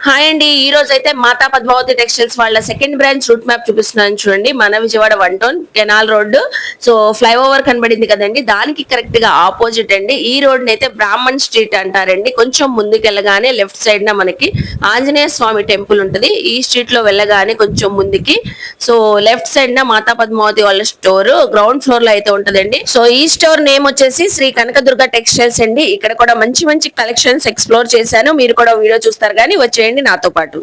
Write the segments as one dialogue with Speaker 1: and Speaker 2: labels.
Speaker 1: Hi అండి, ఈ రోజు అయితే మాతా పద్మావతి టెక్స్టైల్స్ వాళ్ళ సెకండ్ బ్రాంచ్ రూట్ మ్యాప్ చూపిస్తున్నాను చూడండి. మన Vijayawada 1 town canal road. So flyover కనబడింది కదండి, దానికి కరెక్ట్ గా ఆపోజిట్ అండి. ఈ రోడ్ అయితే బ్రాహ్మణ్ స్ట్రీట్ అంటారండి. కొంచెం ముందుకెళ్ళగానే లెఫ్ట్ సైడ్ న మనకి ఆంజనేయ స్వామి టెంపుల్ ఉంటది. ఈ స్ట్రీట్ లో వెళ్ళగానే కొంచెం ముందుకి సో లెఫ్ట్ సైడ్ న మాతా పద్మావతి వాళ్ళ స్టోర్ గ్రౌండ్ ఫ్లోర్ లో అయితే ఉంటదండి. సో ఈ స్టోర్ నేమ్ వచ్చేసి శ్రీ కనకదుర్గ టెక్స్టైల్స్ అండి. ఇక్కడ కూడా మంచి మంచి కలెక్షన్స్ ఎక్స్ప్లోర్ చేశాను. మీరు కూడా వీడియో చూస్తారు కానీ వచ్చేయండి నాతో పాటు.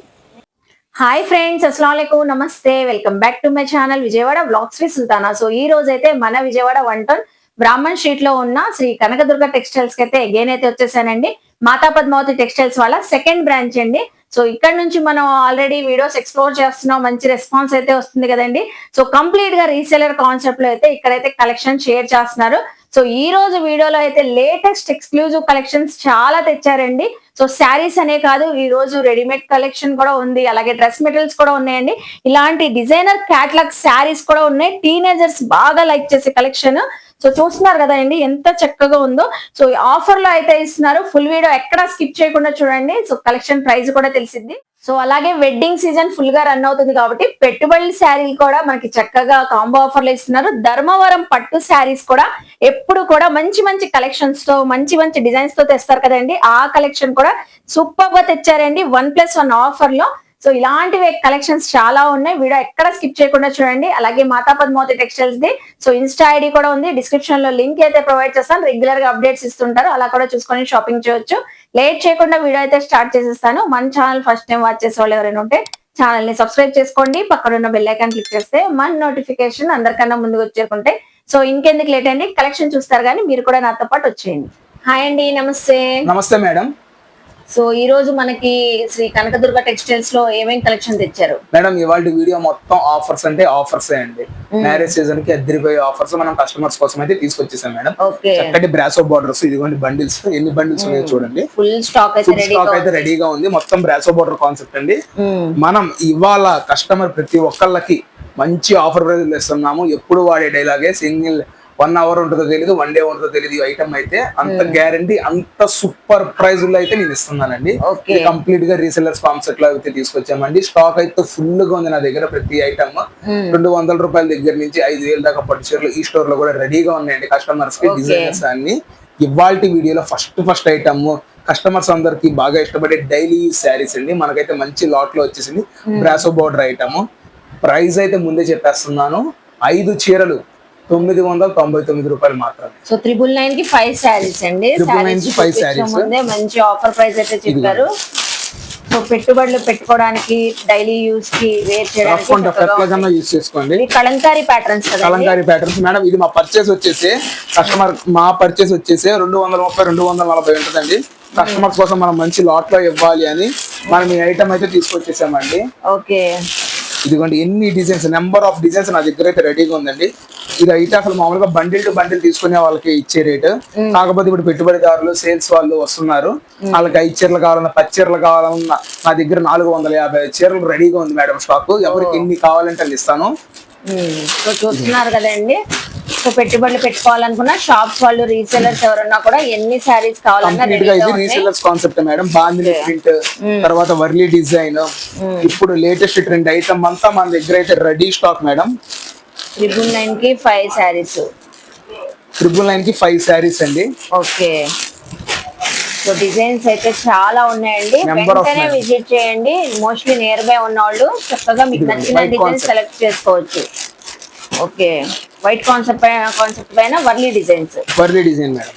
Speaker 2: హాయ్ ఫ్రెండ్స్, అస్సలాముఅలైకుం, నమస్తే, welcome back to my channel Vijayawada blogs V Sultana. So ఈ రోజు అయితే మన విజయవాడ 1 టౌన్ బ్రాహ్మణ్ స్ట్రీట్ లో ఉన్న శ్రీ కనకదుర్గ టెక్స్టైల్స్ కి అయితే అగైన్ అయితే వచ్చేసానండి. మాతా పద్మావతి టెక్స్టైల్స్ వాళ్ళ సెకండ్ బ్రాంచ్ అండి. సో ఇక్కడ నుంచి మనం ఆల్రెడీ వీడియోస్ ఎక్స్ప్లోర్ చేస్తున్నాం, మంచి రెస్పాన్స్ అయితే వస్తుంది కదండి. సో కంప్లీట్ గా రీసేలర్ కాన్సెప్ట్ లో అయితే ఇక్కడైతే కలెక్షన్ షేర్ చేస్తున్నారు. సో ఈ రోజు వీడియోలో అయితే లేటెస్ట్ ఎక్స్క్లూజివ్ కలెక్షన్స్ చాలా తెచ్చారండి. సో శారీస్ అనే కాదు, ఈ రోజు రెడీమేడ్ కలెక్షన్ కూడా ఉంది, అలాగే డ్రెస్ మెటీరియల్స్ కూడా ఉన్నాయండి. ఇలాంటి డిజైనర్ క్యాటలాగ్ శారీస్ కూడా ఉన్నాయి. టీనేజర్స్ బాగా లైక్ చేసే కలెక్షన్. సో చూస్తున్నారు కదా అండి ఎంత చక్కగా ఉందో. సో ఆఫర్ లో అయితే ఇస్తున్నారు. ఫుల్ వీడియో ఎక్కడా స్కిప్ చేయకుండా చూడండి. సో కలెక్షన్ ప్రైస్ కూడా తెలిసింది. సో అలాగే వెడ్డింగ్ సీజన్ ఫుల్ గా రన్ అవుతుంది కాబట్టి పెట్టుబడి శారీలు కూడా మనకి చక్కగా కాంబో ఆఫర్ లో ఇస్తున్నారు. ధర్మవరం పట్టు శారీస్ కూడా ఎప్పుడు కూడా మంచి మంచి కలెక్షన్స్ తో మంచి మంచి డిజైన్స్ తో తెస్తారు కదండి. ఆ కలెక్షన్ కూడా సూపర్ గా తెచ్చారండి 1+1 ఆఫర్ లో. సో ఇలాంటివి కలెక్షన్స్ చాలా ఉన్నాయి. వీడియో ఎక్కడ స్కిప్ చేయకుండా చూడండి. అలాగే మాతా పద్మావతి టెక్స్టైల్స్ ది సో ఇన్స్టా ఐడి కూడా ఉంది, డిస్క్రిప్షన్ లో లింక్ అయితే ప్రొవైడ్ చేస్తాను. రెగ్యులర్ గా అప్డేట్స్ ఇస్తుంటారు, అలా కూడా చూసుకొని షాపింగ్ చేయొచ్చు. లేట్ చేయకుండా వీడియో అయితే స్టార్ట్ చేసేస్తాను. మన ఛానల్ ఫస్ట్ టైం వాచ్ చేసే వాళ్ళు ఎవరైనా ఉంటే ఛానల్ ని సబ్స్క్రైబ్ చేసుకోండి. పక్కన ఉన్న బెల్ ఐకాన్ క్లిక్ చేస్తే మన నోటిఫికేషన్ అందరికన్నా ముందుకు వచ్చేకుంటే. సో ఇంకెందుకు లేట్ అండి, కలెక్షన్ చూస్తారు కానీ మీరు కూడా నాతో పాటు వచ్చేయండి. హాయ్ అండి, నమస్తే.
Speaker 3: నమస్తే మేడం.
Speaker 2: సో ఈ రోజు మనకి శ్రీ కనకదుర్గ టెక్స్టైల్స్ లో ఏమేం కలెక్షన్ తెచ్చారు
Speaker 3: మేడం? ఇవాళ వీడియో మొత్తం ఆఫర్స్ అంటే ఆఫర్సే అండి. మ్యారేజ్ సీజన్ కి అద్దరిపోయే ఆఫర్స్ మనం కస్టమర్స్ కోసం అయితే తీసుకొచ్చేసాం మేడం. చక్కటి బ్రాసో బార్డర్స్, ఇదిగోండి బండిల్స్, ఎన్ని బండిల్స్ ఉన్నాయో చూడండి.
Speaker 2: ఫుల్ స్టాక్
Speaker 3: అయితే రెడీగా ఉంది. మొత్తం బ్రాసో బార్డర్ కాన్సెప్ట్ అండి. మనం ఇవాళ కస్టమర్ ప్రతి ఒక్కళ్ళకి మంచి ఆఫర్ ప్రైస్ ఇస్తున్నాము. ఎప్పుడు వాడే డైలాగే, సింగిల్ 1 అవర్ ఉంటుందో తెలియదు, 1 డే ఉంటుందో తెలియదు. ఐటమ్ అయితే అంత గ్యారంటీ, అంత సూపర్ ప్రైజ్ లో అయితే నేను ఇస్తున్నానండి. కంప్లీట్ గా రీసెలర్స్ కాన్సెప్ట్ లో అయితే తీసుకొచ్చామండి. స్టాక్ అయితే ఫుల్ గా ఉంది నా దగ్గర. ప్రతి ఐటమ్ 200 రూపాయల దగ్గర నుంచి 5,000 దాకా పట్టు చీరలు ఈ స్టోర్ లో కూడా రెడీగా ఉన్నాయండి కస్టమర్స్ కి. డిజైనర్స్ అన్ని ఇవాల్టి వీడియోలో ఫస్ట్ ఐటమ్ కస్టమర్స్ అందరికి బాగా ఇష్టపడే డైలీ శారీస్ అండి. మనకైతే మంచి లాట్ లో వచ్చేసింది బ్రాసో బోర్డర్ ఐటమ్. ప్రైస్ అయితే ముందే చెప్పేస్తున్నాను, 5 చీరలు 999 రూపాయలు మాత్రమే.
Speaker 2: సో 999 కి 5 శారీస్ అండి.
Speaker 3: 999 కి 5 శారీస్
Speaker 2: మంచి ఆఫర్ ప్రైస్ అయితే చెప్పారు. సో పెట్టుబడులు పెట్టుకోవడానికి, డైలీ యూస్ కి వేర్ చేయడానికి
Speaker 3: యూస్ చేసుకోండి.
Speaker 2: కలంకారీ ప్యాటర్న్స్ కదా,
Speaker 3: కలంకారీ ప్యాటర్న్స్ మేడం. ఇది మా పర్చేస్ వచ్చేసి మా పర్చేస్ వచ్చేసి 230 240 ఉంటుందండి. కస్టమర్స్ కోసం మనం మంచి లాట్ లో ఇవ్వాలి అని మనం ఈ ఐటమ్ అయితే తీసుకొచ్చేసామండి.
Speaker 2: ఓకే,
Speaker 3: ఇదిగోండి ఎన్ని డిజైన్స్, నెంబర్ ఆఫ్ డిజైన్స్ నా దగ్గర అయితే రెడీగా ఉందండి. ఇది అయితే అసలు మామూలుగా బండిల్ టు బండిల్ తీసుకునే వాళ్ళకి ఇచ్చే రేటు. కాకపోతే ఇప్పుడు పెట్టుబడిదారులు, సేల్స్ వాళ్ళు వస్తున్నారు, వాళ్ళకి 5 చీరలు కావాలన్నా 10 చీరలు కావాలన్నా నా దగ్గర 450 చీరలు రెడీగా ఉంది మేడం స్టాక్. ఎవరికి ఎన్ని కావాలంటే అది ఇస్తాను.
Speaker 2: సో చూస్తున్నారు కదండి. సో పెట్టుబడులు పెట్టుకోవాలనుకున్నా షాప్స్ వాళ్ళు, రీసెలర్స్ ఎవరన్నా కూడా ఎన్ని శారీస్ కావాలన్నా
Speaker 3: ఇది resellers concept madam. Bandhani print, తర్వాత వర్లీ డిజైన్, ఇప్పుడు లేటెస్ట్ ట్రెండ్ ఐటమ్ అంతా మన దగ్గర అయితే రెడీ స్టాక్ మేడం.
Speaker 2: 999 కి 5 శారీస్.
Speaker 3: 999 కి 5 శారీస్ అండి.
Speaker 2: ఓకే, సో డిజైన్స్ అయితే చాలా ఉన్నాయండి. వెంటనే విజిట్ చేయండి. మోస్ట్లీ నియర్ బై ఉన్న వాళ్ళు చక్కగా మీకు నచ్చిన డిజైన్ సెలెక్ట్ చేసుకోవచ్చు. ఓకే, వైట్ కాన్సెప్ట్ పైన Warli design madam.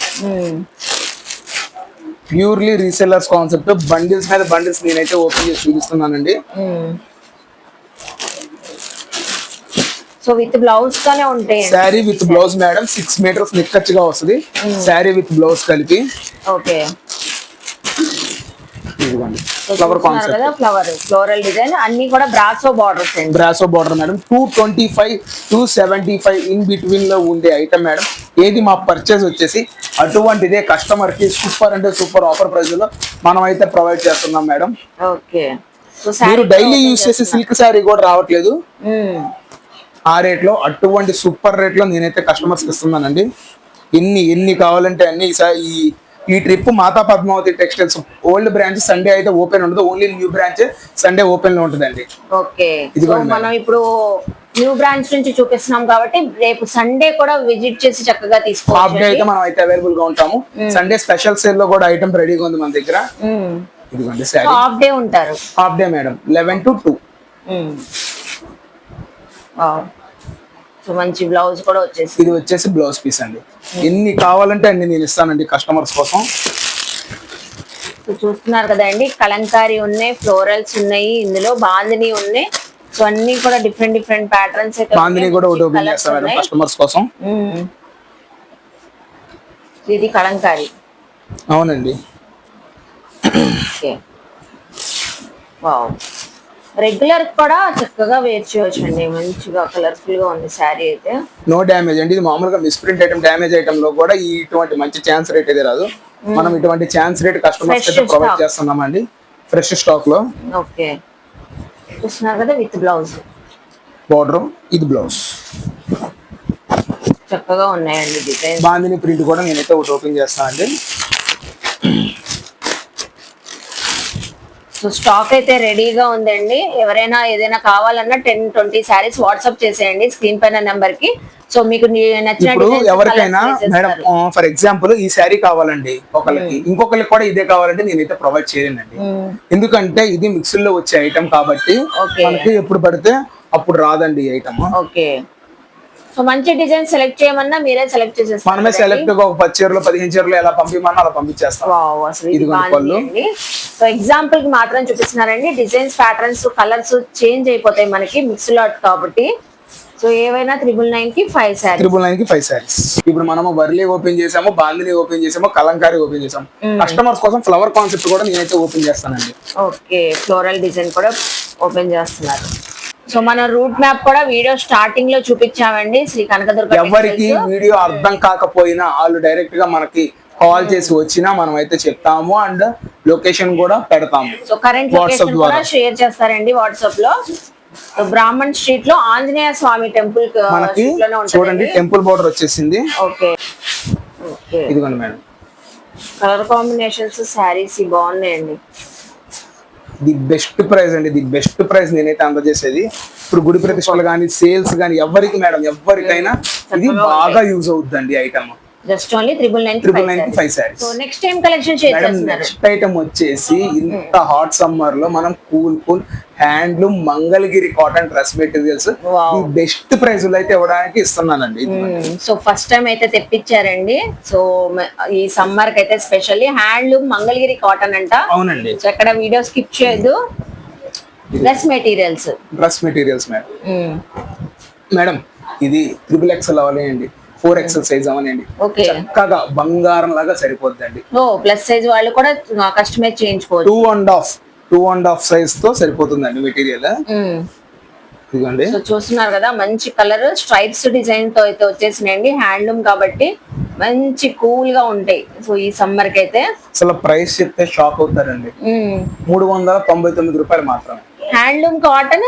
Speaker 3: Purely resellers concept. Bundles మీద బండిల్స్ నేనైతే ఓపెన్ చేసి చూపిస్తున్నానండి.
Speaker 2: సో విత్ బ్లౌజ్ గానే ఉంటాయి.
Speaker 3: Sari with blouse madam. 6 metres నిక్కచ్చిగా వస్తుంది శారీ విత్ బ్లౌజ్ కలిపి.
Speaker 2: Okay,
Speaker 3: flower concept,
Speaker 2: floral design అన్ని కూడా బ్రాసో బార్డర్స్ అండి.
Speaker 3: Brasso border madam. 225 275 in between లో ఉండే ఐటమ్ మేడం. ఏది మా పర్చేస్ వచ్చేసి అటువంటిదే కస్టమర్ కి సూపర్ అంటే సూపర్ ఆఫర్ ప్రైస్ లో మనం అయితే ప్రొవైడ్ చేస్తున్నాం మేడం.
Speaker 2: ఓకే,
Speaker 3: మీరు డైలీ యూస్ చేసే సిల్క్ శారీ కూడా రావట్లేదు ఆ రేట్ లో. అటువంటి సూపర్ రేట్ లో నేనైతే కస్టమర్స్ కి ఇస్తున్నానండి. ఎన్ని కావాలంటే అన్ని. ఈ ఈ trip Mata Padmavati textiles old branch Sunday అయితే ఓపెన్ ఉండదు, only new branch Sunday open లో ఉంటుందండి.
Speaker 2: ఓకే, మనం ఇప్పుడు న్యూ బ్రాంచ్ నుంచి చూపిస్తున్నాం కాబట్టి రేపు సండే కూడా విజిట్ చేసి చక్కగా తీసుకోవచ్చు.
Speaker 3: హాఫ్ డే అయితే మనం అయితే అవైలబుల్ గా ఉంటాము. సండే స్పెషల్ సేల్ లో కూడా ఐటమ్ రెడీగా ఉంది మన దగ్గర. ఇదిగోండి సారీ,
Speaker 2: హాఫ్ డే ఉంటారు.
Speaker 3: Half day madam 11 to 2.
Speaker 2: So మంచి బ్లౌజ్ కూడా వచ్చేసి,
Speaker 3: ఇది వచ్చేసి బ్లౌజ్ పీస్ అండి. ఎన్ని కావాలంటే అన్ని నేను ఇస్తానండి కస్టమర్స్ కోసం.
Speaker 2: చూస్తున్నారు కదండి, కలంకారీ ఉన్నాయి, ఫ్లోరల్స్ ఉన్నాయి, ఇందులో బాందిని ఉన్నాయి. సో అన్ని కూడా డిఫరెంట్ డిఫరెంట్ ప్యాటర్న్స్ అయితే
Speaker 3: బాందిని కూడా ఒకటి ఓపెన్ చేస్తాం మేడం కస్టమర్స్ కోసం.
Speaker 2: ఇది కలంకారీ.
Speaker 3: అవునండి.
Speaker 2: ఓకే, వావ్, రెగ్యులర్ కూడా చక్కగా వేర్ చేయొచ్చు అండి. మంచిగా కలర్ఫుల్ గా ఉంది శారీ అయితే.
Speaker 3: నో డ్యామేజ్ అండి. ఇది మామూలుగా మిస్ప్రింట్ ఐటమ్, డ్యామేజ్ ఐటమ్ లో కూడా ఇటువంటి మంచి ఛాన్స్ రేట్ అయితే రాదు. మనం ఇటువంటి ఛాన్స్ రేట్ కస్టమర్స్ అయితే ప్రొవైడ్ చేస్తున్నాం అండి, ఫ్రెష్ స్టాక్ లో.
Speaker 2: ఓకే, చూస్తున్నారు కదా, విత్ బ్లౌజ్
Speaker 3: బార్డర్, ఇది బ్లౌజ్.
Speaker 2: చక్కగా ఉన్నాయండి డిజైన్.
Speaker 3: బాందిని ప్రింట్ కూడా నేనైతే ఒకటి ఓపెన్ చేస్తాను అండి.
Speaker 2: సో స్టాక్ అయితే రెడీగా ఉందండి. ఎవరైనా ఏదైనా కావాలన్నా 10-20 శారీస్ వాట్సాప్ చేసేయండి స్క్రీన్ పైన నెంబర్ కి. సో మీకు నచ్చిన
Speaker 3: ఎవరికైనా మేడం ఫర్ ఎగ్జాంపుల్ ఈ శారీ కావాలండి ఒకళ్ళకి, ఇంకొకరికి కూడా ఇదే కావాలంటే నేనైతే ప్రొవైడ్ చేయలేనండి. ఎందుకంటే ఇది మిక్సర్ లో వచ్చే ఐటమ్ కాబట్టి మనకి ఎప్పుడు పడితే అప్పుడు రాదండి ఈ ఐటమ్.
Speaker 2: ఓకే, సో మంచి డిజైన్ సెలెక్ట్ చేయమన్నా మీరే సెలెక్ట్ చేసేస్తారు.
Speaker 3: మనమే సెలెక్ట్ ఒక 10 చీరలు 15 చీరలు ఎలా పంపిమన్నా అలా పంపించేస్తాం.
Speaker 2: సో ఎగ్జాంపుల్ కి మాత్రం చూపిస్తున్నారండి. డిజైన్స్, ప్యాటర్న్స్, కలర్స్ చేంజ్ అయిపోతాయి మనకి మిక్స్ లాట్ కాబట్టి. సో ఏవైనా 999 కి 5 శారీస్,
Speaker 3: 999 కి 5 శారీస్. ఇప్పుడు మనము వర్లీ ఓపెన్ చేసాము, బాందిని ఓపెన్ చేసాము, కలంకారీ ఓపెన్ చేసాము. కస్టమర్స్ కోసం ఫ్లవర్ కాన్సెప్ట్ కూడా నేనైతే ఓపెన్ చేస్తానండి.
Speaker 2: ఓకే, ఫ్లోరల్ డిజైన్ కూడా ఓపెన్ చేస్తున్నారు. సో మన రూట్ మ్యాప్ కూడా వీడియో స్టార్టింగ్ లో చూపించామండి. శ్రీ కనకదుర్గ.
Speaker 3: ఎవరికి వీడియో అర్థం కాకపోయినా వాళ్ళు డైరెక్ట్ గా మనకి కాల్ చేసి వచ్చినా మనం అయితే చెప్తాము అండ్ లొకేషన్ కూడా పెడతాము.
Speaker 2: సో కరెంట్ లొకేషన్ కూడా షేర్ చేస్తారండి వాట్సాప్ లో. బ్రాహ్మణ్ స్ట్రీట్ లో ఆంజనేయ స్వామి టెంపుల్
Speaker 3: మనకి చూడండి, టెంపుల్ బోర్డర్ వచ్చేసింది.
Speaker 2: ఓకే, ఓకే,
Speaker 3: ఇదిగోండి మేడం.
Speaker 2: కలర్ కాంబినేషన్స్ శారీస్ బాగున్నాయండి.
Speaker 3: ది బెస్ట్ ప్రైస్ అండి, ది బెస్ట్ ప్రైస్ నేనైతే అందజేసేది. ఇప్పుడు గుడి ప్రతిష్టలు కానీ సేల్స్ కానీ ఎవరికి మేడం ఎవరికైనా ఇది బాగా యూజ్ అవుతుందండి ఐటమ్.
Speaker 2: జస్ట్ ఓన్లీ 999
Speaker 3: కి 5 saris.
Speaker 2: So next time collection share చేస్తున్నారు.
Speaker 3: నెక్స్ట్ ఐటమ్ వచ్చేసి ఇంత హాట్ సమ్మర్ లో మనం cool handloom Mangalagiri cotton dress materials ఈ బెస్ట్ ప్రైస్ లో అయితే ఇవ్వడానికి ఇస్తున్నానండి.
Speaker 2: సో ఫస్ట్ టైం అయితే తెప్పించారండి. సో ఈ సమ్మర్ కి అయితే స్పెషల్లీ హ్యాండ్లూమ్ మంగళగిరి కాటన్ అంట.
Speaker 3: అవునండి.
Speaker 2: సో ఎక్కడ వీడియో స్కిప్ చేయొద్దు. డ్రెస్ మెటీరియల్స్ మేడం
Speaker 3: ఇది XXL అవ్వాలండి, 4XL సైజ్ అవనండి, చక్కగా బంగారం లాగా సరిపోద్దండి.
Speaker 2: ప్లస్ సైజ్ వాళ్ళు కూడా కస్టమైజ్ చేయించుకోవచ్చు.
Speaker 3: 2.5 సైజ్ తో సరిపోతుందండి మెటీరియల్. ఇదిగోండి.
Speaker 2: సో చూస్తున్నారు కదా, మంచి కలర్ స్ట్రైప్స్ డిజైన్ తో అయితే వచ్చేసినాయండి. హ్యాండ్లూమ్ కాబట్టి మంచి కూల్ గా ఉంటాయి. సో ఈ సమ్మర్ కి అయితే
Speaker 3: అసలు ప్రైస్ చెప్తే షాక్ అవుతారండి. 399 రూపాయలు మాత్రమే.
Speaker 2: Handloom cotton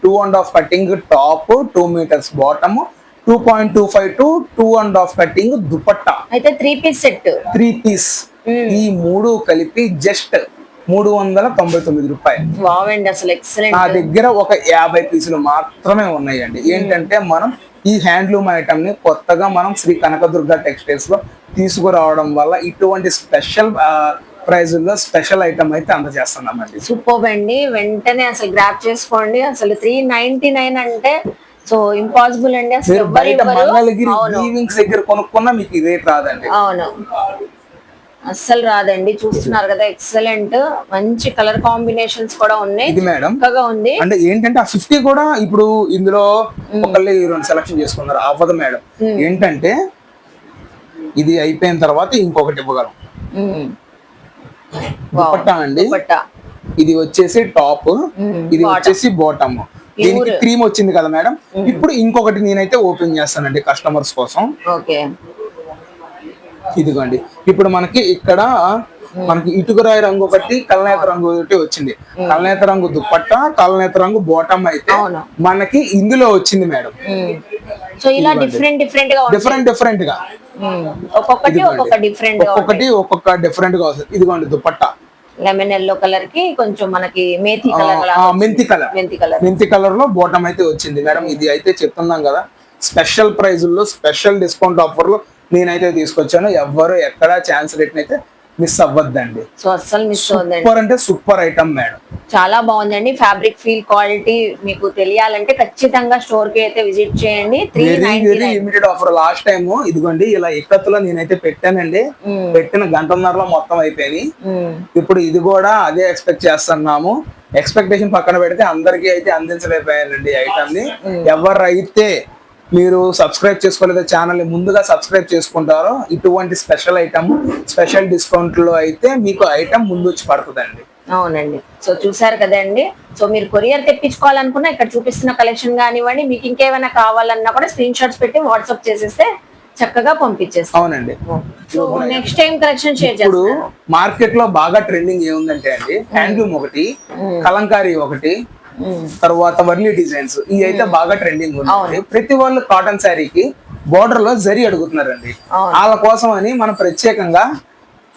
Speaker 3: 2.5 cutting top, 2 metres bottom, 2.25 to 2.5 cutting dupatta.
Speaker 2: అయితే 3 పీస్ సెట్,
Speaker 3: 3 పీస్ ఈ మూడు కలిపి జస్ట్ 399 రూపాయలు.
Speaker 2: వావండి, అసలు ఎక్సలెంట్.
Speaker 3: నా దగ్గర ఒక 50 పీసులు మాత్రమే ఉన్నాయండి. ఏంటంటే మనం ఈ హ్యాండ్లూమ్ ఐటమ్ ని కొత్తగా మనం శ్రీ కనకదుర్గ టెక్స్టైల్స్ లో తీసుకురావడం వల్ల ఇటువంటి స్పెషల్ ప్రైజ్ లో స్పెషల్ ఐటమ్ అయితే అందజేస్తున్నామండి.
Speaker 2: సూపర్ అండి, వెంటనే అసలు గ్రాప్ చేసుకోండి. అసలు 399 అంటే సో ఇంపాసిబుల్ అండి. అసలు
Speaker 3: మంగళగిరి వీవింగ్స్ దగ్గర కొనుక్కున్నా మీకు ఈ రేట్ రాదండి.
Speaker 2: అవును, అస్సలు రాదండి. చూస్తున్నారు కదా, ఎక్సలెంట్ మంచి కలర్ కాంబినేషన్స్ కూడా ఉన్నాయి.
Speaker 3: ఇది మేడం
Speaker 2: ఉంది.
Speaker 3: అంటే ఏంటంటే ఆ 50 కూడా ఇప్పుడు ఇందులో ఒకళ్ళు 2 సెలెక్షన్ చేసుకున్నారు అవ్వదు మేడం. ఏంటంటే ఇది అయిపోయిన తర్వాత ఇంకొకటి ఇవ్వగలం. దుపట్టా అండి, ఇది వచ్చేసి టాప్, ఇది వచ్చేసి బాటమ్. దీనికి క్రీమ్ వచ్చింది కదా మేడం. ఇప్పుడు ఇంకొకటి నేనైతే ఓపెన్ చేస్తానండి కస్టమర్స్ కోసం.
Speaker 2: ఓకే,
Speaker 3: ఇదిగోండి. ఇప్పుడు మనకి ఇక్కడ మనకి ఇటుకరాయి రంగు ఒకటి, కలనేత రంగు ఒకటి వచ్చింది. కలనేత రంగు దుపట్టా, కలనేత రంగు బాటమ్ అయితే మనకి ఇందులో వచ్చింది మేడం.
Speaker 2: సో ఇలా డిఫరెంట్ గా ఒక్కొక్కటి ఒక్కొక్క డిఫరెంట్
Speaker 3: ఒక్కొక్క డిఫరెంట్ గా వస్తుంది. ఇదిగోండి దుపట్టా
Speaker 2: లెమన్ ఎల్లో కలర్ కి కొంచెం మనకి మెంతి కలర్
Speaker 3: మెంతి కలర్ లో బోటం అయితే వచ్చింది మేడం. ఇది అయితే చెప్తున్నాం కదా, స్పెషల్ ప్రైజుల్లో స్పెషల్ డిస్కౌంట్ ఆఫర్ లో నేనైతే తీసుకొచ్చాను. ఎవ్వరు ఎక్కడ ఛాన్స్ రేట్ అయితే మిస్ అవ్వద్దండి.
Speaker 2: సో అస్సలు మిస్ అవ్వద్దండి.
Speaker 3: సూపర్ అంటే సూపర్ ఐటమ్ మేడం,
Speaker 2: చాలా బాగుందండి. ఫ్యాబ్రిక్ ఫీల్ క్వాలిటీ మీకు తెలియాలంటే ఖచ్చితంగా స్టోర్ కి అయితే విజిట్ చేయండి.
Speaker 3: Very limited offer. Last time ఇదిగోండి ఇలా ఇక్కత్తులో నేనైతే పెట్టానండి, పెట్టిన గంటన్నరలో మొత్తం అయిపోయి. ఇప్పుడు ఇది కూడా అదే ఎక్స్పెక్ట్ చేస్తున్నాము. ఎక్స్పెక్టేషన్ పక్కన పెడితే అందరికీ అయితే అందించలేకపోయానండి ఐటమ్ ని. ఎవరైతే మీరు సబ్స్క్రైబ్ చేసుకోలేదో ఛానల్ ని ముందుగా సబ్స్క్రైబ్ చేసుకుంటారో ఇటువంటి స్పెషల్ ఐటమ్ స్పెషల్ డిస్కౌంట్ లో అయితే మీకు ఐటమ్ ముందు వచ్చి పడుతుందండి.
Speaker 2: అవునండి. సో చూసారు కదండి. సో మీరు కొరియర్ తెప్పించుకోవాలనుకున్నా ఇక్కడ చూపిస్తున్న కలెక్షన్ కానివ్వండి, మీకు ఇంకేమైనా కావాలన్నా కూడా స్క్రీన్ షాట్స్ పెట్టి వాట్సాప్ చేసేస్తే చక్కగా పంపించేస్తాం.
Speaker 3: అవునండి.
Speaker 2: So next time collection share
Speaker 3: ఇప్పుడు మార్కెట్ లో బాగా ట్రెండింగ్ ఏముందంటే అండి, హ్యాండ్లూమ్ ఒకటి, కలంకారీ ఒకటి, తర్వాత వర్లీ డిజైన్స్, ఇవి అయితే బాగా ట్రెండింగ్ ఉంది. ప్రతి వాళ్ళు కాటన్ శారీకి బోర్డర్ లో జరీ అడుగుతున్నారండి. వాళ్ళ కోసం అని మనం ప్రత్యేకంగా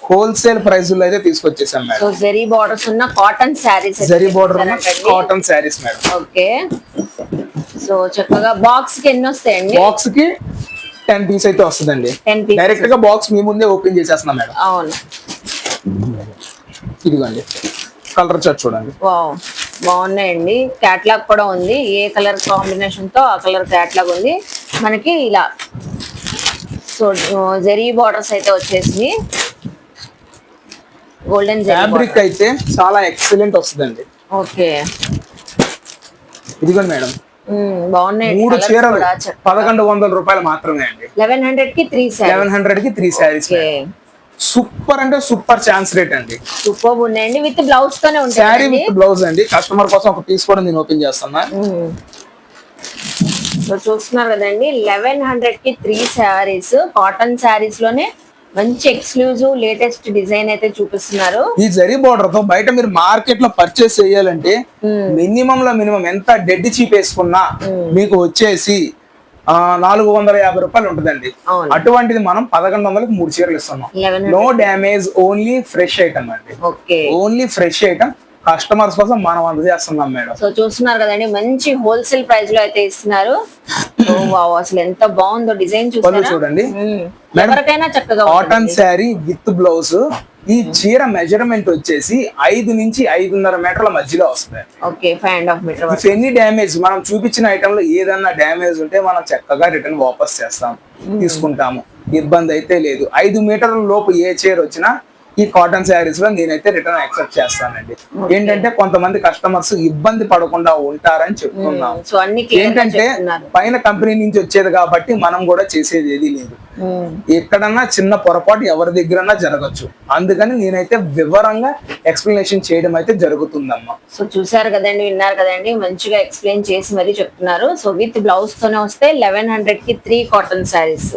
Speaker 3: హోల్సేల్ ప్రైస్ లో అయితే తీసుకొచ్చేసాం మేడం.
Speaker 2: సో జరీ బోర్డర్స్ ఉన్న కాటన్ శారీస్,
Speaker 3: జరీ బోర్డర్ ఉన్న cotton saris madam.
Speaker 2: Okay. So చక్కగా బాక్స్ కి ఎన్ని వస్తాయండి?
Speaker 3: బాక్స్ కి 10 పీస్ అయితే వస్తుందండి. డైరెక్ట్ గా బాక్స్ మీ ముందే ఓపెన్ చేసేస్తున్నాం మేడం.
Speaker 2: అవును.
Speaker 3: ఇదిగోండి కలర్ చార్ట్ చూడండి.
Speaker 2: వావ్, బాగున్నాయండి. క్యాట్లాగ్ కూడా ఉంది, ఏ కలర్ కాంబినేషన్ తో ఆ కలర్ క్యాట్లాగ్ ఉంది మనకి ఇలా. సో జరీ బార్డర్స్ అయితే వచ్చేసి గోల్డెన్
Speaker 3: ఫ్యాబ్రిక్ అయితే చాలా ఎక్సలెంట్ వస్తుందండి.
Speaker 2: ఓకే.
Speaker 3: ఇదిగోండి మేడం,
Speaker 2: బాగున్నాయి.
Speaker 3: 3 చీరలు 1100 రూపాయలు మాత్రమే అండి.
Speaker 2: 1100 కి
Speaker 3: 3 శారీస్. సూపర్ అంటే సూపర్ ఛాన్స్ రేట్ అండి.
Speaker 2: సూపర్ ఉన్నాయండి. విత్ బ్లౌజ్ తోనే ఉంటాయి.
Speaker 3: శారీ విత్ బ్లౌజ్ అండి. కస్టమర్ కోసం ఒక పీస్ కూడా నేను ఓపెన్ చేస్తున్నా.
Speaker 2: సో చూస్తున్నారు కదండి, 1100 కి 3 శారీస్. కాటన్ శారీస్ లోనే మంచి ఎక్స్క్లూజివ్ లేటెస్ట్ డిజైన్ అయితే చూపిస్తున్నారు.
Speaker 3: ఈ జరీ బోర్డర్ తో బయట మీరు మార్కెట్ లో పర్చేస్ చేయాలంటే మినిమం ఎంత డెడ్ చీప్ వేసుకున్నా మీకు వచ్చేసి 450 రూపాయలు ఉంటుందండి. అటువంటిది మనం 1100కి 3 చీరలు ఇస్తున్నాం. No damage, only fresh item అండి. ఓన్లీ ఫ్రెష్ ఐటమ్ కస్టమర్స్ కోసం మనం అందజేస్తున్నాం మేడం.
Speaker 2: సో చూస్తున్నారు కదండి, మంచి హోల్సేల్ ప్రైస్ లో అయితే ఇస్తున్నారు. వావ్, అసలు ఎంత బాగుందో డిజైన్ చూడండి. ఎవరికైనా చక్కగా
Speaker 3: కాటన్ శారీ విత్ బ్లౌజ్. ఈ చీర మెజర్మెంట్ వచ్చేసి 5 నుంచి 5.5 మీటర్ల మధ్యలో వస్తుంది.
Speaker 2: Okay, 5.5 metre.
Speaker 3: If any damage, మనం చూపించిన ఐటమ్ లో ఏదన్నా డ్యామేజ్ ఉంటే మనం చక్కగా రిటర్న్ వాపస్ చేస్తాం, తీసుకుంటాము. ఇబ్బంది అయితే లేదు. 5 మీటర్ల లోపు ఏ చీర వచ్చినా ఈ కాటన్ శారీస్ లో నేనైతే రిటర్న్ యాక్సెప్ట్ చేస్తానండి. ఏంటంటే కొంతమంది కస్టమర్స్ ఇబ్బంది పడకుండా ఉంటారని చెప్తున్నాం. ఏంటంటే పైన కంపెనీ నుంచి వచ్చేది కాబట్టి మనం కూడా చేసేది ఏది లేదు. ఎక్కడన్నా చిన్న పొరపాటు ఎవరి దగ్గరన్నా జరగచ్చు. అందుకని నేనైతే వివరంగా ఎక్స్ప్లెనేషన్ చేయడం అయితే జరుగుతుందమ్మా.
Speaker 2: సో చూసారు కదండి, విన్నారు కదండి, మంచిగా ఎక్స్ప్లెయిన్ చేసి మరీ చెప్తున్నారు. సో విత్ బ్లౌజ్ తోనే వస్తే 1100 కి 3 cotton saris.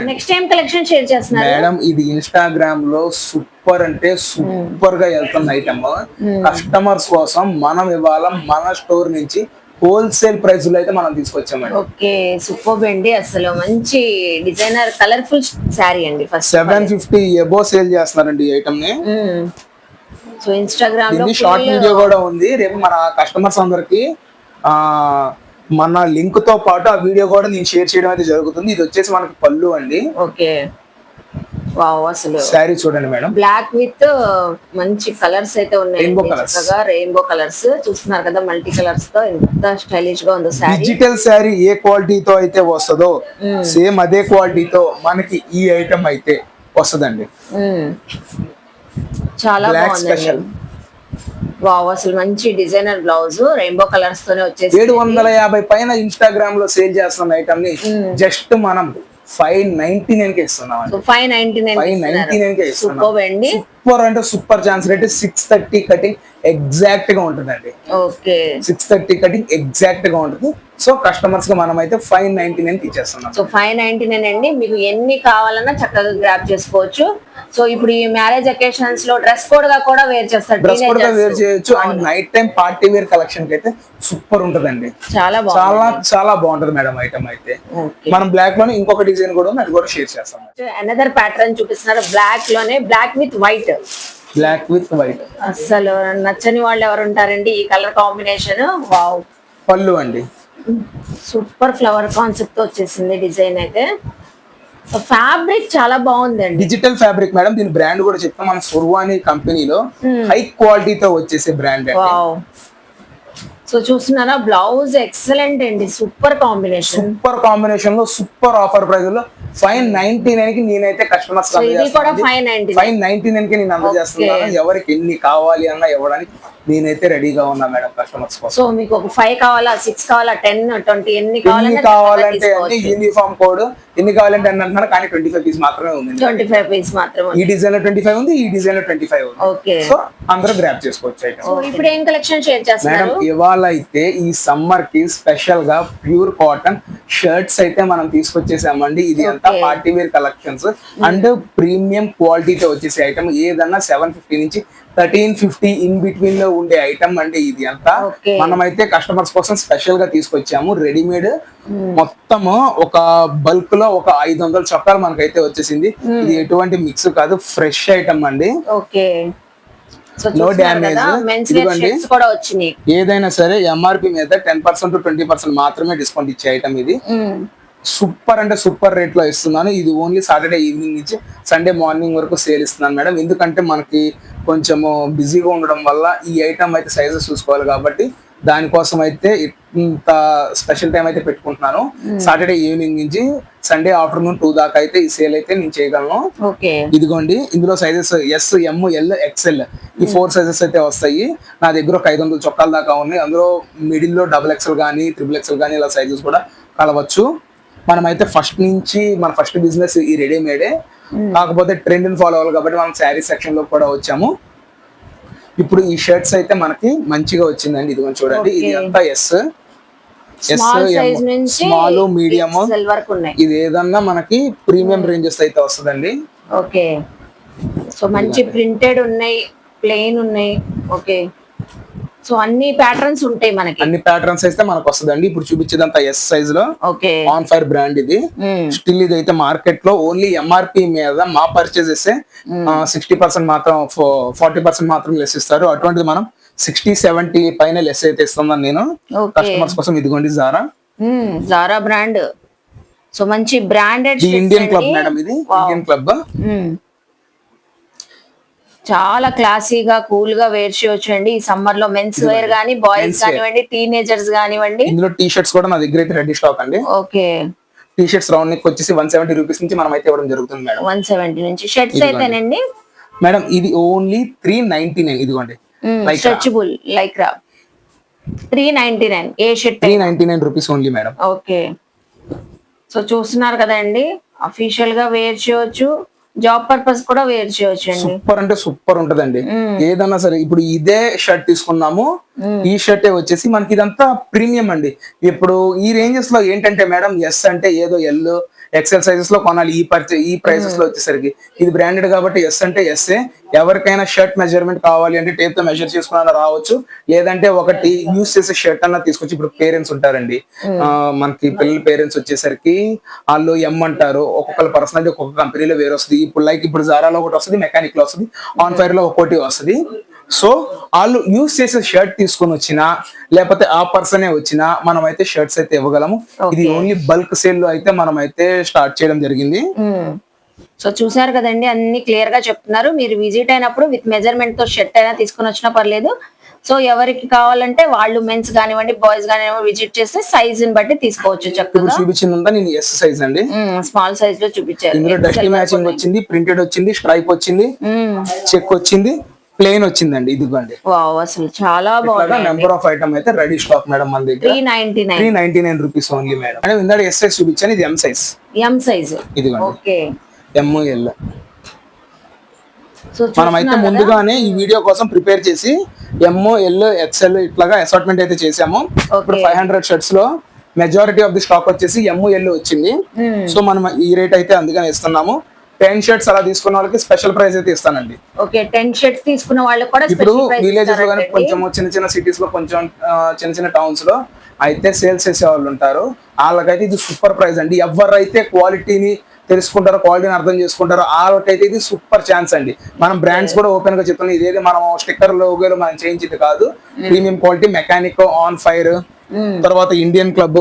Speaker 2: Next time collection share చేస్తున్నారు
Speaker 3: మేడం. ఇది ఇన్స్టాగ్రామ్ లో సూపర్ అంటే సూపర్ గా వెళ్తున్న ఐటమ్. కస్టమర్స్ కోసం మనం ఇవాళ మన స్టోర్ నుంచి హోల్సేల్ ప్రైస్ లో అయితే మనం తీసుకొచ్చామండి.
Speaker 2: ఓకే, సూపర్ అండి. అసలు మంచి డిజైనర్ కలర్ఫుల్ శారీ అండి. ఫస్ట్
Speaker 3: 750 ఎబో సేల్ చేస్తున్నారండి ఈ ఐటమ్ ని.
Speaker 2: సో ఇన్స్టాగ్రామ్ లో
Speaker 3: షార్ట్ వీడియో కూడా ఉంది. రేపు మన కస్టమర్స్ అందరికి మన లింక్ తో పాటు ఆ వీడియో కూడా నేను షేర్ చేయడం అయితే జరుగుతుంది. ఇది వచ్చేసి మనకి పళ్ళు అండి.
Speaker 2: ఓకే, వావ్, అసలు
Speaker 3: శారీ చూడండి మేడం.
Speaker 2: బ్లాక్ విత్ మంచి కలర్స్ అయితే ఉన్నాయి. రెయిన్బో కలర్స్ చూస్తున్నారు కదా, మల్టీ కలర్స్ తో ఎంత స్టైలిష్ గా ఉందో శారీ.
Speaker 3: డిజిటల్ శారీ ఏ క్వాలిటీతో అయితే వస్తుందో సేమ్ అదే క్వాలిటీతో మనకి ఈ ఐటమ్ అయితే వస్తుందండి.
Speaker 2: చాలా బాగుంది. వావ్, అసలు మంచి డిజైనర్ బ్లౌజ్ రెయిన్బో కలర్స్ తోనే వచ్చేసి
Speaker 3: 750 పైన ఇన్స్టాగ్రామ్ లో సేల్ చేస్తున్న ఐటమ్ ని జస్ట్ మనం 599 కి ఇస్తున్నాం.
Speaker 2: 599 కి ఇస్తున్నాం.
Speaker 3: సూపర్ అంటే super chance rate. 630 cutting exact గా ఉంటుందండి.
Speaker 2: ఓకే
Speaker 3: 630 కటింగ్ ఎగ్జాక్ట్ గా ఉంటుంది. సో కస్టమర్స్ కి మనం అయితే 599 కి ఇచ్చేస్తున్నాం.
Speaker 2: సో 599 అండి, మీకు ఎన్ని కావాలన్నా చక్కగా గ్రాప్ చేసుకోవచ్చు. సో ఇప్పుడు ఈ మ్యారేజ్ అకేషన్స్ లో డ్రెస్ కోడ్ గా కూడా వేర్ చేస్తారు,
Speaker 3: డ్రెస్ కోడ్ గా వేర్ చేయొచ్చు. And night time party wear collection కి అయితే సూపర్ ఉంటదండి.
Speaker 2: చాలా
Speaker 3: చాలా బాగుంటది మేడం ఐటమ్ అయితే. మనం బ్లాక్ లోనే ఇంకొక డిజైన్ కూడా ఉంది, అది కూడా షేర్ చేస్తాం.
Speaker 2: అనదర్ ప్యాటర్న్ చూపిస్తున్నారు, బ్లాక్ లోనే black with white.
Speaker 3: Black with white
Speaker 2: అసలు నచ్చని వాళ్ళు ఎవరు ఉంటారండి ఈ కలర్ కాంబినేషన్. వావ్.
Speaker 3: పళ్ళు అండి
Speaker 2: సూపర్ ఫ్లవర్ కాన్సెప్ట్ వచ్చేసింది డిజైన్ అయితే. ఫ్యాబ్రిక్ చాలా బాగుందండి,
Speaker 3: డిజిటల్ ఫ్యాబ్రిక్ మేడం. దీని బ్రాండ్ కూడా చెప్తాం, మన సుర్వాణి కంపెనీలో హై క్వాలిటీతో వచ్చేసే బ్రాండ్.
Speaker 2: సో చూస్తున్నారా, బ్లౌజ్ ఎక్సలెంట్ అండి, సూపర్ కాంబినేషన్.
Speaker 3: సూపర్ కాంబినేషన్ లో సూపర్ ఆఫర్ ప్రైస్ లో 599 కి నేనైతే కస్టమర్స్ 599 కి నేను అందజేస్తున్నాను. ఎవరికి ఎన్ని కావాలి అన్నా ఇవ్వడానికి నేనైతే రెడీగా ఉన్నా మేడం కస్టమర్స్ కోసం.
Speaker 2: సో మీకు ఒక 5 కావాలా, 6 కావాలా, 10, 20 ఎన్ని
Speaker 3: కావాలంటే యూనిఫామ్ కోడ్ ఎన్ని కావాలంటే అని అంటున్నారు, కానీ 25 పీస్ మాత్రమే ఉంది.
Speaker 2: 25 పీస్ మాత్రమే.
Speaker 3: ఈ డిజైన్ లో 25 ఉంది, ఈ డిజైన్ లో 25 ఉంది.
Speaker 2: ఓకే,
Speaker 3: సో అందరూ గ్రాప్ చేసుకోవచ్చు.
Speaker 2: ఇప్పుడు ఏం కలెక్షన్ షేర్ చేస్తున్నారు
Speaker 3: మేడం? ఇవాళ అయితే ఈ సమ్మర్ కి స్పెషల్ గా ప్యూర్ కాటన్ షర్ట్స్ అయితే మనం తీసుకొచ్చేసామండి. ఇది అంతా party wear collections and premium క్వాలిటీతో వచ్చేసే ఐటమ్. ఏదన్నా 750 నుంచి 1350 ఇన్ బిట్వీన్ లో ఉండే ఐటమ్ అండి ఇది అంతా. మనమైతే కస్టమర్స్ కోసం స్పెషల్ గా తీసుకొచ్చాము. రెడీమేడ్ మొత్తము ఒక బల్క్ లో ఒక 500 చొక్కాలు మనకైతే వచ్చేసింది. ఇది ఎటువంటి మిక్స్ కాదు, ఫ్రెష్ ఐటమ్ అండి. No damage. ఏదైనా సరే ఎంఆర్పి మీద 10% to 20% మాత్రమే డిస్కౌంట్ ఇచ్చే ఐటమ్ ఇది. సూపర్ అంటే సూపర్ రేట్ లో ఇస్తున్నాను. ఇది ఓన్లీ సాటర్డే ఈవినింగ్ నుంచి సండే మార్నింగ్ వరకు సేల్ ఇస్తున్నాను మేడం. ఎందుకంటే మనకి కొంచెము బిజీగా ఉండడం వల్ల ఈ ఐటమ్ అయితే సైజెస్ చూసుకోవాలి కాబట్టి దానికోసం అయితే ఇంత స్పెషల్ టైం అయితే పెట్టుకుంటున్నాను. సాటర్డే ఈవినింగ్ నుంచి సండే ఆఫ్టర్నూన్ 2 దాకా అయితే ఈ సేల్ అయితే నేను చేయగలను. ఇదిగోండి, ఇందులో సైజెస్ ఎస్, ఎం, ఎల్, ఎక్స్ఎల్ ఈ 4 సైజెస్ అయితే వస్తాయి. నా దగ్గర ఒక 500 చొక్కాల దాకా ఉన్నాయి. అందులో మిడిల్ లో XXL కానీ XXL కానీ ఇలా సైజెస్ కూడా కలవచ్చు. మనమైతే ఫస్ట్ నుంచి మన ఫస్ట్ బిజినెస్ ఈ రెడీమేడే, కాకపోతే ట్రెండ్ ని ఫాలో అవ్వాలి కాబట్టి మనం శారీ సెక్షన్ లో కూడా వచ్చాము. ఇప్పుడు ఈ షర్ట్స్ అయితే మనకి మంచిగా వచ్చిందండి. ఇది చూడండి, ఇది అంతా ఎస్, స్మాల్, మీడియం, ఇది ఏదన్నా మనకి ప్రీమియం రేంజెస్ అయితే వస్తుందండి.
Speaker 2: ఓకే, సో మంచి ప్రింటెడ్ ఉన్నాయి, ప్లెయిన్ ఉన్నాయి. ఓకే, సో అన్ని ప్యాటర్న్స్ ఉంటాయి మనకి.
Speaker 3: అన్ని ప్యాటర్న్స్ అయితే మనకు వస్తుందండి. ఇప్పుడు చూపించేదంతా ఎస్ సైజ్ లో ఆన్ ఫైర్ బ్రాండ్ ఇది. స్టిల్ ఇది అయితే మార్కెట్ లో ఓన్లీ ఎంఆర్పి మీద మా పర్చేజెస్ 60% మాత్రం 40% మాత్రం లెస్ ఇస్తారు. అటువంటిది మనం 60-70 పైన లెస్ అయితే ఇస్తున్నాను నేను కస్టమర్స్ కోసం. ఇదిగోండి
Speaker 2: జారా బ్రాండ్. సో మంచి బ్రాండెడ్
Speaker 3: ఇండియన్ క్లబ్ మేడం, ఇది ఇండియన్ క్లబ్.
Speaker 2: చాలా క్లాసీగా కూల్ గా వేర్ చేయొచ్చు అండి ఈ సమ్మర్ లో. మెన్స్ వేర్ గానీ, బాయ్స్ కానివ్వండి, టీనేజర్స్ కానివ్వండి.
Speaker 3: ఇందులో టీ షర్ట్స్ కూడా నా దగ్గర అయితే రెడీ స్టాక్ అండి.
Speaker 2: Okay,
Speaker 3: T shirts round neck వచ్చేసి 170 రూపీస్ నుంచి మనం అయితే ఇవ్వడం జరుగుతుంది మేడం.
Speaker 2: 170 నుంచి. షర్ట్స్ అయితేనండి
Speaker 3: మేడం ఇది ఓన్లీ 399. ఇదిగోండి
Speaker 2: stretchable Lycra 399. A shirt
Speaker 3: 399 rupees only madam.
Speaker 2: Okay, so చూస్తున్నారు కదండి, అఫీషియల్ గా వేర్ చేయొచ్చు, జాబ్ పర్పస్ కూడా వేర్ చేయొచ్చు అండి.
Speaker 3: సూపర్ అంటే సూపర్ ఉంటదండి. ఏదన్నా సరే ఇప్పుడు ఇదే షర్ట్ తీసుకున్నాము, ఈ షర్ట్ వచ్చేసి మనకి ఇదంతా ప్రీమియం అండి. ఇప్పుడు ఈ రేంజెస్ లో ఏంటంటే మేడం, ఎస్ అంటే ఏదో ఎల్, ఎక్సెల్ సైజెస్ లో కొనాలి. ఈ ప్రైసెస్ లో వచ్చేసరికి ఇది బ్రాండెడ్ కాబట్టి ఎస్ అంటే ఎస్. ఎవరికైనా షర్ట్ మెజర్మెంట్ కావాలి అంటే టేప్ తో మెజర్ చేసుకున్నా రావచ్చు, లేదంటే ఒకటి యూస్ చేసే షర్ట్ అన్న తీసుకొచ్చి. ఇప్పుడు పేరెంట్స్ ఉంటారండి, మనకి పిల్లల పేరెంట్స్ వచ్చేసరికి వాళ్ళు ఎం అంటారు. ఒక్కొక్కరు పర్సనాలిటీ ఒక్కొక్క కంపెనీలో వేరే వస్తుంది. ఇప్పుడు లైక్ ఇప్పుడు జారాలో ఒకటి వస్తుంది, మెకానిక్ లో వస్తుంది, ఆన్ ఫైర్ లో ఒకటి వస్తుంది. సో వాళ్ళు యూస్ చేసే షర్ట్ తీసుకొని వచ్చినా లేకపోతే ఆ పర్సనే వచ్చినా మనం అయితే షర్ట్స్ అయితే ఇవ్వగలము. ఇది ఓన్లీ బల్క్ సేల్ లో అయితే మనం అయితే స్టార్ట్ చేయడం జరిగింది.
Speaker 2: సో చూసారు కదండి, అన్ని క్లియర్ గా చెప్తున్నారు. మీరు విజిట్ అయినప్పుడు విత్ మెజర్మెంట్ తో షర్ట్ అయినా తీసుకొని వచ్చినా పర్లేదు. సో ఎవరికి కావాలంటే వాళ్ళు మెన్స్ కానివ్వండి, బాయ్స్ కానివ్వండి విజిట్ చేస్తే సైజ్ ని బట్టి తీసుకోవచ్చు. చక్కగా
Speaker 3: చూపించిందంతా నేను ఎస్ సైజ్ అండి,
Speaker 2: స్మాల్ సైజ్ లో చూపించారు.
Speaker 3: ఇందులో డస్టీ మ్యాచింగ్ వచ్చింది, ప్రింటెడ్ వచ్చింది, స్ట్రైప్ వచ్చింది, చెక్ వచ్చింది, ప్లేన్ వచ్చిందండి. ఇదిగోండి,
Speaker 2: వావ్, అసలు చాలా బాగుంది.
Speaker 3: నెంబర్ ఆఫ్ ఐటమ్ అయితే రెడీ స్టాక్ మేడం మన దగ్గర. 399 రూపీస్ ఓన్లీ మేడం. అంటే ఇందాక ఎస్ సైజ్ చూపించాను, ఇది ఎం సైజ్.
Speaker 2: ఎం సైజ్,
Speaker 3: ఇదిగోండి.
Speaker 2: ఓకే,
Speaker 3: ఎం, ఎల్. మనమైతే ముందుగానే ఈ వీడియో కోసం ప్రిపేర్ చేసి ML XL ఇట్లాగా అసార్ట్మెంట్ అయితే చేసాము. ఇప్పుడు 500 షర్ట్స్ లో మెజారిటీ ఆఫ్ ది స్టాక్ వచ్చేసి ML వచ్చింది. సో మనం ఈ రేట్ అయితే అందుకని ఇస్తున్నాము. 10 షర్ట్స్ అలా తీసుకున్న వాళ్ళకి స్పెషల్ ప్రైస్ అయితే ఇస్తానండి.
Speaker 2: ఓకే 10 షర్ట్స్ తీసుకున్న వాళ్ళకి కూడా
Speaker 3: ఇప్పుడు విలేజెస్ లో కానీ కొంచెం చిన్న సిటీస్ లో కొంచెం చిన్న టౌన్స్ లో అయితే సేల్స్ చేసే వాళ్ళు ఉంటారు. వాళ్ళకైతే ఇది సూపర్ ప్రైస్ అండి. ఎవరైతే క్వాలిటీని తెలుసుకుంటారో, క్వాలిటీని అర్థం చేసుకుంటారో వాళ్ళకైతే ఇది సూపర్ ఛాన్స్ అండి. మనం బ్రాండ్స్ కూడా ఓపెన్ గా చెప్తున్నాం. ఇదేది మనం స్టిక్కర్ లోగోలు మనం చేయించింది కాదు. Premium quality, mechanic, on fire, తర్వాత ఇండియన్ క్లబ్,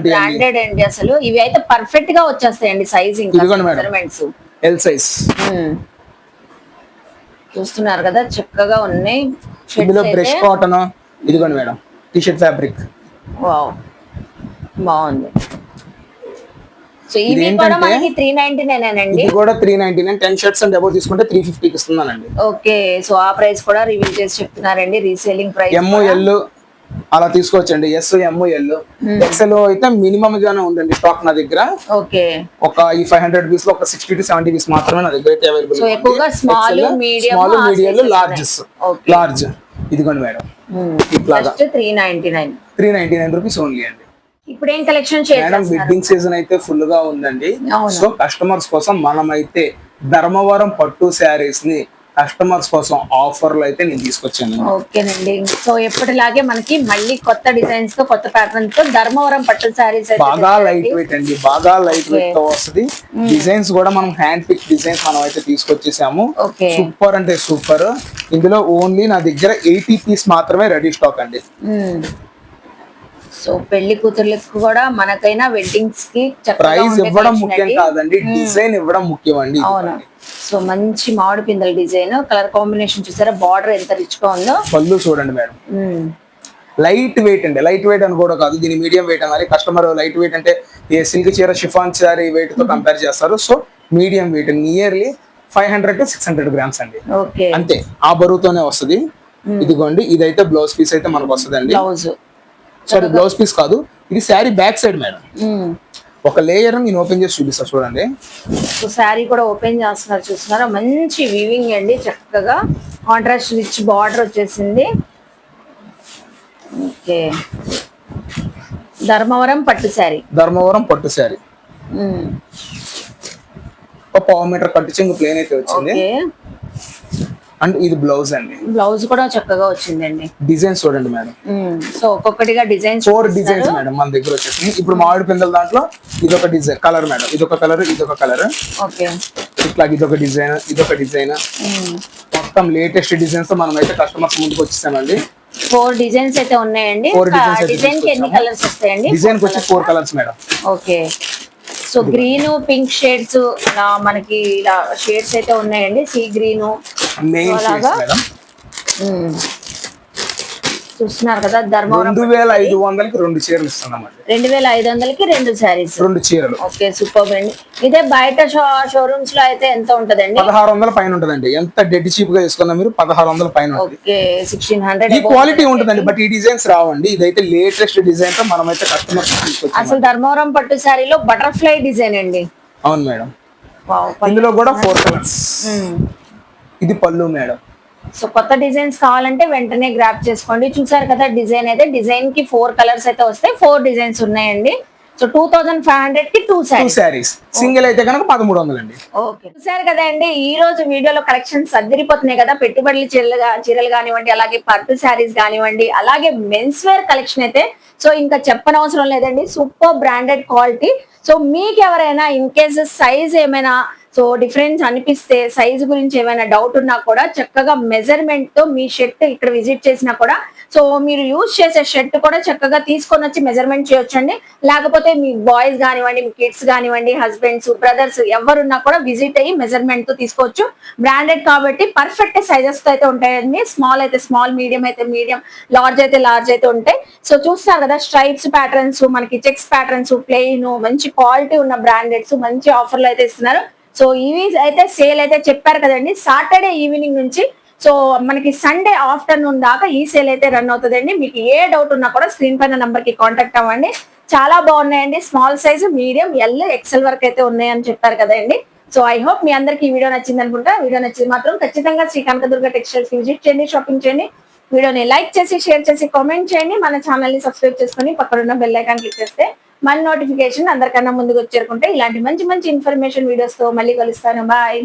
Speaker 2: బ్రాండెడ్ అండి. అసలు ఇవి అయితే పర్ఫెక్ట్ గా వచ్చేస్తాయండి సైజింగ్.
Speaker 3: ఇదిగోండి మేడం ఎల్ సైజ్
Speaker 2: చూస్తున్నారు కదా చక్కగా ఉన్నాయి.
Speaker 3: ఇందులో బ్రష్ కాటన్, ఇదిగోండి madam T shirt fabric.
Speaker 2: Wow బాగుంది. సో ఇవి కూడా మనకి 399 అండి.
Speaker 3: ఇది కూడా 399. 10 షర్ట్స్ అండ్ అబౌవ్ తీసుకుంటే 350 కి ఇస్తున్నానండి.
Speaker 2: ఓకే సో ఆ ప్రైస్ కూడా రివీల్ చేసి చెప్తున్నారండి. రీసేలింగ్ ప్రైస్
Speaker 3: ML అలా తీసుకోవచ్చండి. ML XL అయితే మినిమం గానే ఉందండి స్టాక్ నా దగ్గర.
Speaker 2: ఓకే
Speaker 3: ఒక ఈ 500 పీస్ లో ఒక 60 to 70 పీస్ మాత్రమే నా దగ్గర అయితే అవైలబుల్.
Speaker 2: సో ఎక్కువగా స్మాల్ మీడియం
Speaker 3: లార్జ్ ఇదిగోండి మేడం ఇట్లాగా 399 రూపీస్ ఓన్లీ అండి.
Speaker 2: ఇప్పుడు ఏం కలెక్షన్ చేయాలి
Speaker 3: మేడం? వెడ్డింగ్ సీజన్ అయితే ఫుల్ గా ఉందండి. సో కస్టమర్స్ కోసం మనమైతే ధర్మవరం పట్టు శారీస్ ని కస్టమర్స్ కోసం ఆఫర్లు అయితే నేను తీసుకొచ్చాను.
Speaker 2: ఓకేనండి. సో ఎప్పటిలాగే మనకి మళ్ళీ కొత్త డిజైన్స్ తో, కొత్త ప్యాటర్న్స్ తో ధర్మవరం పట్టు శారీస్
Speaker 3: బాగా లైట్ వెయిట్ అండి. బాగా లైట్ వెయిట్ తో వస్తుంది. డిజైన్స్ కూడా మనం హ్యాండ్ పిక్ డిజైన్స్ మనం అయితే తీసుకొచ్చేసాము. సూపర్ అంటే సూపర్. ఇందులో ఓన్లీ నా దగ్గర 80 పీస్ మాత్రమే రెడీ స్టాక్ అండి.
Speaker 2: సో పెళ్లి కూతుర్లకు కూడా మనకైనా వెడ్డింగ్స్ కి
Speaker 3: ప్రైస్ ఇవ్వడం ముఖ్యం కాదండి, డిజైన్ ఇవ్వడం ముఖ్యం అండి.
Speaker 2: అవును. సో మంచి మామిడి పిందెల డిజైన్, కలర్ కాంబినేషన్ చూసారా, బార్డర్ ఎంత రిచ్ గా ఉందో.
Speaker 3: పళ్ళు చూడండి మేడం, లైట్ వెయిట్ అండి. లైట్ వెయిట్ అని కూడా కాదు, దీని మీడియం వెయిట్ అనాలి. కస్టమర్ లైట్ వెయిట్ అంటే ఏ సిల్క్ చీర, షిఫాన్ సారీ వెయిట్ తో కంపేర్ చేస్తారు. So medium wait nearly 500 to 600 grams అండి. అంతే, ఆ బరువుతోనే వస్తుంది. ఇదిగోండి, ఇదైతే బ్లౌజ్ పీస్ అయితే మనకు వస్తుంది అండి. సారీ బ్లౌజ్ పీస్ కాదు, ఇది శారీ బ్యాక్ సైడ్ మేడం. ఒక లేయర్ నేను ఓపెన్ చేసి చూపిస్తా చూడండి.
Speaker 2: సో శారీ కూడా ఓపెన్ చేస్తున్నారు, చూస్తున్నారా, మంచి వీవింగ్ అండి. చక్కగా కాంట్రాస్ట్ రిచ్ బార్డర్ వచ్చేసింది. ఓకే, ధర్మవరం పట్టు శారీ.
Speaker 3: ధర్మవరం పట్టు శారీ ఒక 1/4 మీటర్ కట్టింగ్ ప్లేన్ అయితే వచ్చింది. అండ్ ఇది బ్లౌజ్ అండి.
Speaker 2: బ్లౌజ్ కూడా చక్కగా వచ్చిందండి.
Speaker 3: డిజైన్స్ చూడండి మేడం.
Speaker 2: సో ఒక్కొక్కటిగా డిజైన్స్
Speaker 3: 4 డిజైన్స్ మేడం మన దగ్గర వచ్చేసి. ఇప్పుడు మామిడి పిందెల దాంట్లో ఇదొక డిజైన్ కలర్ మేడం, ఇదొక కలర్, ఇదొక కలర్.
Speaker 2: ఓకే,
Speaker 3: ఇట్లా ఇదొక డిజైన్, ఇదొక డిజైన్. మొత్తం లేటెస్ట్ డిజైన్స్ తో మనం అయితే కస్టమర్స్ ముందుకు వచ్చేసామండి.
Speaker 2: 4 డిజైన్స్ అయితే ఉన్నాయండి.
Speaker 3: 4 డిజైన్స్.
Speaker 2: డిజైన్ కి ఎన్ని కలర్స్ వస్తాయండి?
Speaker 3: డిజైన్ కి వచ్చి 4 colours madam.
Speaker 2: Okay, so green, pink shades అలా మనకి ఇలా షేడ్స్ అయితే ఉన్నాయండి. సీ గ్రీన్ చూస్తున్నారు కదా. ధర్మవరం
Speaker 3: 2500కి 2 చీరలు ఇస్తున్నామండి.
Speaker 2: 2500కి 2 శారీస్,
Speaker 3: 2 చీరలు.
Speaker 2: ఓకే, సూపర్ అండి. ఇదే బయట షోరూమ్స్ లో అయితే ఎంత ఉంటదండి?
Speaker 3: 1600 పైన ఉంటదండి. ఎంత డెడ్ చీప్ గా తీసుకున్నా మీరు 1600 పైన.
Speaker 2: ఓకే, 1600.
Speaker 3: ఈ క్వాలిటీ ఉంటదండి, బట్ ఈ డిజైన్స్ రావండి. ఇదైతే లేటెస్ట్ డిజైన్ తో మనమైతే కస్టమర్స్ తీసుకొచ్చాము.
Speaker 2: అసలు ధర్మవరం పట్టు శారీలో బటర్ఫ్లై డిజైన్ అండి.
Speaker 3: అవును మేడం, ఇందులో కూడా 4 కలర్స్. ఇది పళ్ళు మేడం.
Speaker 2: సో కొత్త డిజైన్స్ కావాలంటే వెంటనే గ్రాప్ చేసుకోండి. చూసారు కదా డిజైన్ అయితే, డిజైన్ కి 4 కలర్స్ అయితే వస్తాయి. 4 డిజైన్స్ ఉన్నాయండి. సో 2500 కి 2 శారీస్.
Speaker 3: సింగిల్ అయితే కనుక 1300 అండి.
Speaker 2: ఓకే, చూసారు కదా అండి, ఈ రోజు వీడియోలో కలెక్షన్స్ అదిరిపోతున్నాయి కదా. పెట్టుబడులు చీరలు కానివ్వండి, అలాగే పట్టు శారీస్ కానివ్వండి, అలాగే మెన్స్ వేర్ కలెక్షన్ అయితే సో ఇంకా చెప్పనవసరం లేదండి. Super branded quality. సో మీకు ఎవరైనా ఇన్ కేసు సైజ్ ఏమైనా సో డిఫరెన్స్ అనిపిస్తే, సైజ్ గురించి ఏమైనా డౌట్ ఉన్నా కూడా చక్కగా మెజర్మెంట్ తో మీ షర్ట్ ఇక్కడ విజిట్ చేసినా కూడా సో మీరు యూజ్ చేసే షర్ట్ కూడా చక్కగా తీసుకొని వచ్చి మెజర్మెంట్ చేయొచ్చండి. లేకపోతే మీ బాయ్స్ కానివ్వండి, మీ కిడ్స్ కానివ్వండి, హస్బెండ్స్, బ్రదర్స్ ఎవరున్నా కూడా విజిట్ అయ్యి మెజర్మెంట్ తో తీసుకోవచ్చు. బ్రాండెడ్ కాబట్టి పర్ఫెక్ట్ సైజెస్ తో అయితే ఉంటాయండి. స్మాల్ అయితే స్మాల్, మీడియం అయితే మీడియం, లార్జ్ అయితే లార్జ్ అయితే ఉంటాయి. సో చూస్తారు కదా, స్ట్రైప్స్ ప్యాటర్న్స్, మనకి చెక్స్ ప్యాటర్న్స్, ప్లెయిన్, మంచి క్వాలిటీ ఉన్న బ్రాండెడ్స్ మంచి ఆఫర్లు అయితే ఇస్తున్నారు. సో ఇవి అయితే సేల్ అయితే చెప్పారు కదండి, సాటర్డే ఈవినింగ్ నుంచి సో మనకి సండే ఆఫ్టర్నూన్ దాకా ఈ సేల్ అయితే రన్ అవుతుందండి. మీకు ఏ డౌట్ ఉన్నా కూడా స్క్రీన్ పైన నంబర్ కి కాంటాక్ట్ అవ్వండి. చాలా బాగున్నాయండి. Small size, medium, L, XL వరకు అయితే ఉన్నాయని చెప్పారు కదండి. సో ఐ హోప్ మీ అందరికి ఈ వీడియో నచ్చింది అనుకుంటా. వీడియో నచ్చింది మాత్రం ఖచ్చితంగా శ్రీ కనకదుర్గ టెక్స్టైల్స్ కి విజిట్ చేయండి, షాపింగ్ చేయండి. వీడియోని లైక్ చేసి షేర్ చేసి కామెంట్ చేయండి. మన ఛానల్ ని సబ్స్క్రైబ్ చేసుకుని పక్కన ఉన్న బెల్ ఐకాన్ క్లిక్ చేస్తే మన నోటిఫికేషన్ అందరికన్నా ముందుకు చేరుకుంటే ఇలాంటి మంచి మంచి ఇన్ఫర్మేషన్ వీడియోస్ తో మళ్ళీ కలుస్తాను. బాయ్.